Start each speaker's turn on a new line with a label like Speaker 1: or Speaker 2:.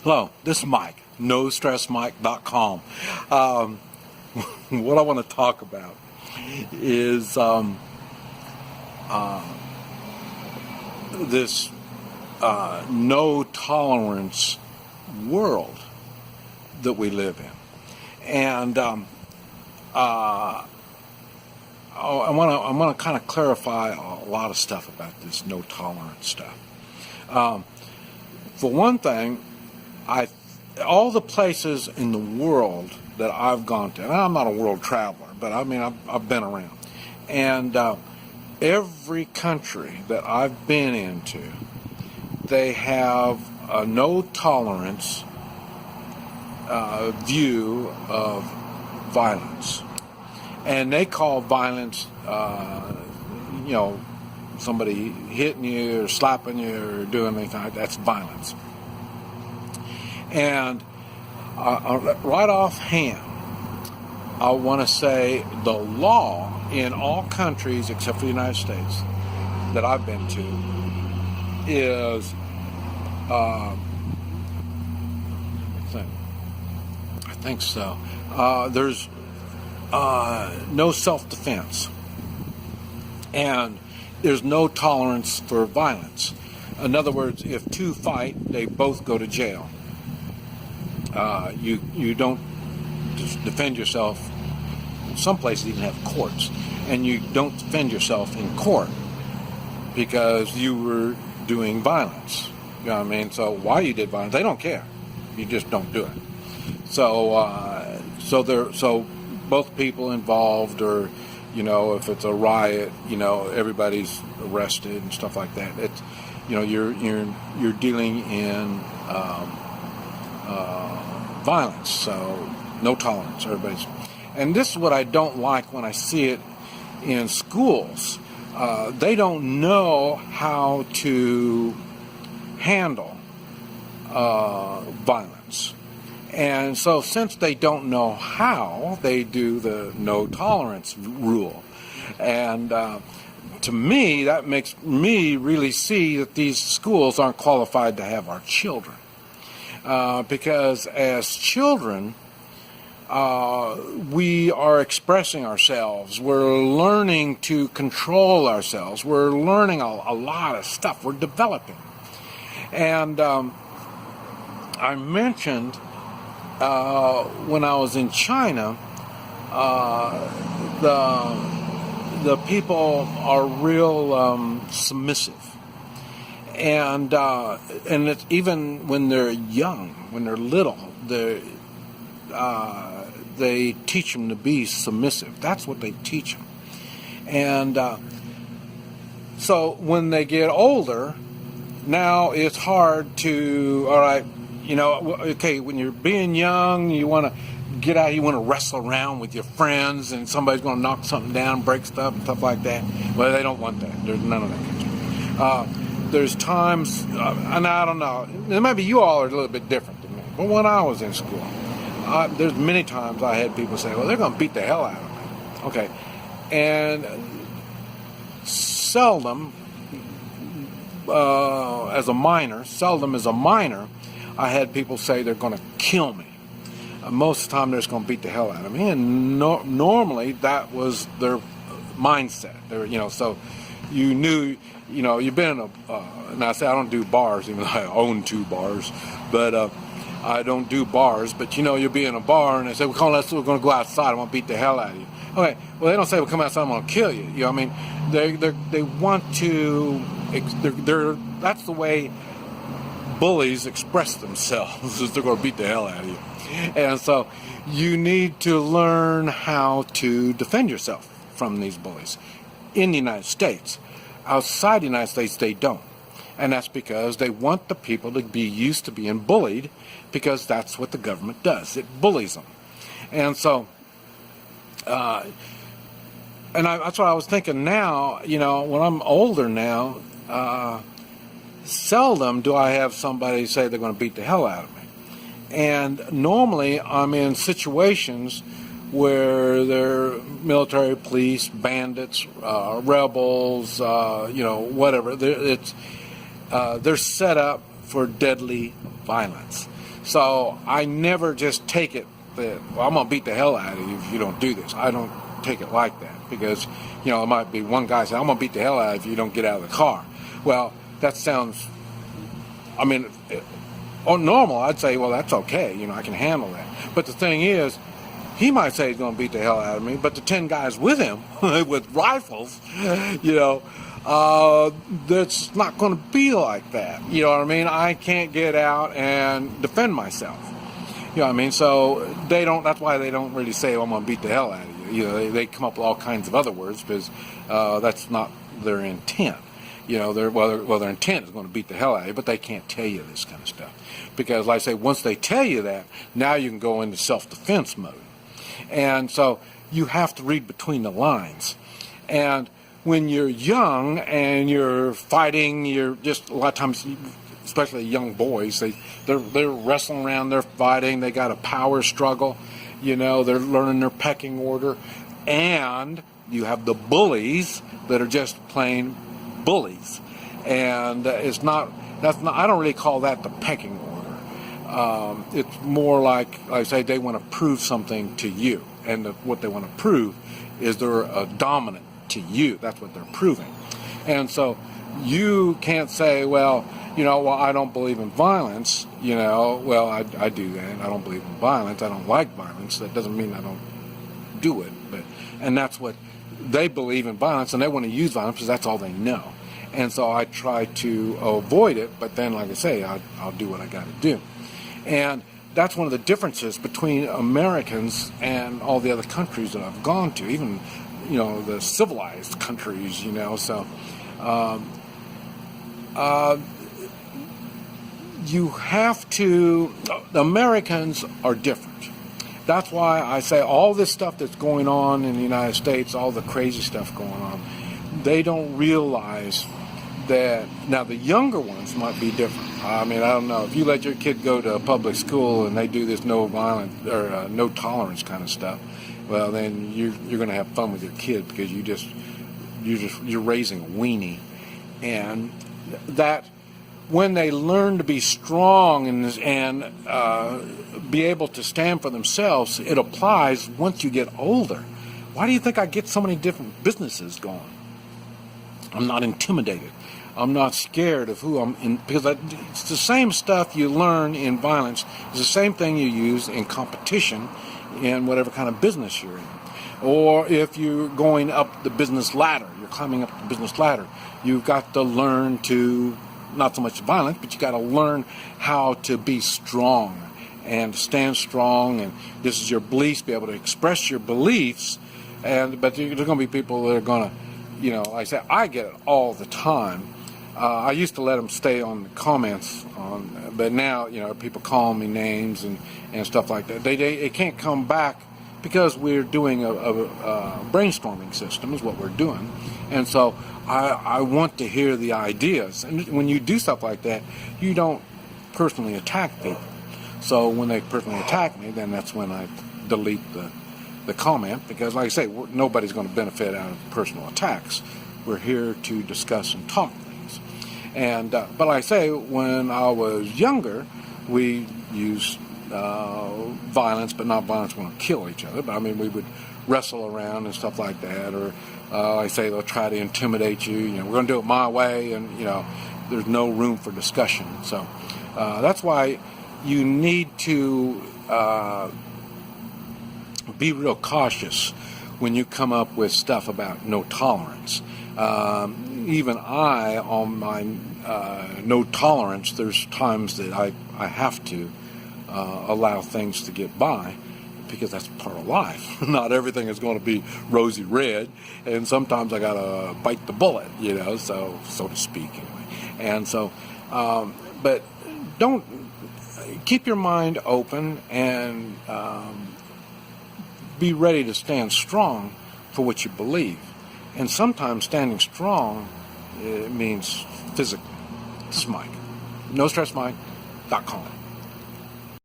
Speaker 1: Hello, this is Mike, NoStressMike.com. What I want to talk about is this no-tolerance world that we live in. And I want to kind of clarify a lot of stuff about this no-tolerance stuff. For one thing, all the places in the world that I've gone to, and I'm not a world traveler, but I mean I've been around, and every country that I've been into, they have a no tolerance view of violence, and they call violence, somebody hitting you or slapping you or doing anything like that, that's violence. And right offhand, I want to say the law in all countries except for the United States that I've been to is, I think so. There's no self-defense, and there's no tolerance for violence. In other words, if two fight, they both go to jail. You don't just defend yourself. Some places even have courts, and you don't defend yourself in court because you were doing violence. You know what I mean? So why you did violence, they don't care. You just don't do it. So so both people involved, or if it's a riot, everybody's arrested and stuff like that. It's you're dealing in violence, so no tolerance. And this is what I don't like when I see it in schools. They don't know how to handle violence. And so since they don't know how, they do the no tolerance rule. And to me, that makes me really see that these schools aren't qualified to have our children. Because as children, we are expressing ourselves. We're learning to control ourselves. We're learning a lot of stuff. We're developing. And I mentioned when I was in China, the people are real submissive. And it's even when they're young, when they're little, they teach them to be submissive. That's what they teach them. And so when they get older, now it's hard to, all right, okay, when you're being young, you want to get out, you want to wrestle around with your friends, and somebody's going to knock something down, break stuff, and stuff like that. Well, they don't want that. There's none of that kind of stuff. There's times, and I don't know, maybe you all are a little bit different than me, but when I was in school, there's many times I had people say, well, they're going to beat the hell out of me. Okay. And seldom as a minor, I had people say they're going to kill me. Most of the time, they're just going to beat the hell out of me. And normally, that was their mindset. So you knew, you've been in and I say I don't do bars, even though I own 2 bars, but I don't do bars. But you'll be in a bar and they say, we're going to go outside. I want to beat the hell out of you. Okay, well, they don't say, well, come outside, I'm going to kill you. They want to. That's the way bullies express themselves, is they're going to beat the hell out of you. And so you need to learn how to defend yourself from these bullies. In the United States, outside the United States, they don't. And that's because they want the people to be used to being bullied, because that's what the government does. It bullies them. And so, that's what I was thinking now, when I'm older now, seldom do I have somebody say they're going to beat the hell out of me. And normally I'm in situations where they're military, police, bandits, rebels, whatever. They're set up for deadly violence. So I never just take it that, well, I'm going to beat the hell out of you if you don't do this. I don't take it like that, because, you know, it might be one guy saying, I'm going to beat the hell out of you if you don't get out of the car. Well, that sounds, I mean, on normal, I'd say, well, that's okay. You know, I can handle that. But the thing is, he might say he's going to beat the hell out of me, but the 10 guys with him, with rifles, you know, that's not going to be like that. You know what I mean? I can't get out and defend myself. You know what I mean? So that's why they don't really say, I'm going to beat the hell out of you. You know, they come up with all kinds of other words, because that's not their intent. You know, their intent is going to beat the hell out of you, but they can't tell you this kind of stuff. Because, like I say, once they tell you that, now you can go into self-defense mode. And so you have to read between the lines. And when you're young and you're fighting, you're just, a lot of times, especially young boys, they're wrestling around, they're fighting, they got a power struggle, you know, they're learning their pecking order. And you have the bullies that are just plain bullies. And I don't really call that the pecking order. It's more like I say, they want to prove something to you, and what they want to prove is they're dominant to you. That's what they're proving. And so you can't say, well, I don't believe in violence. Well, I do that. I don't believe in violence. I don't like violence. That doesn't mean I don't do it. And that's what they believe in, violence, and they want to use violence because that's all they know. And so I try to avoid it, but then, like I say, I'll do what I got to do. And that's one of the differences between Americans and all the other countries that I've gone to, even, the civilized countries, So you have to, the Americans are different. That's why I say all this stuff that's going on in the United States, all the crazy stuff going on, they don't realize that. Now, the younger ones might be different. I mean, I don't know. If you let your kid go to a public school and they do this no violence or no tolerance kind of stuff, well, then you're going to have fun with your kid, because you're raising a weenie. And that when they learn to be strong and be able to stand for themselves, it applies once you get older. Why do you think I get so many different businesses going? I'm not intimidated. I'm not scared of who I'm in, because it's the same stuff you learn in violence. It's the same thing you use in competition in whatever kind of business you're in. Or if you're going up the business ladder, you're climbing up the business ladder, you've got to learn to, not so much violence, but you got to learn how to be strong and stand strong, and this is your beliefs, be able to express your beliefs. But there's going to be people that are going to, like I say, I get it all the time. I used to let them stay on the comments, but now, people call me names and stuff like that. They can't come back, because we're doing a brainstorming system is what we're doing. And so I want to hear the ideas. And when you do stuff like that, you don't personally attack people. So when they personally attack me, then that's when I delete the comment, because, like I say, nobody's going to benefit out of personal attacks. We're here to discuss and talk things. And but like I say, when I was younger, we used violence, but not violence going to kill each other. But I mean, we would wrestle around and stuff like that, or like I say, they'll try to intimidate you. We're going to do it my way, and there's no room for discussion. So that's why you need to be real cautious when you come up with stuff about no tolerance. Even I, on my no tolerance, there's times that I have to allow things to get by, because that's part of life. Not everything is going to be rosy red, and sometimes I gotta bite the bullet, so to speak, anyway. And so, but don't, keep your mind open and be ready to stand strong for what you believe. And sometimes standing strong means physically. This is Mike. NoStressMike.com.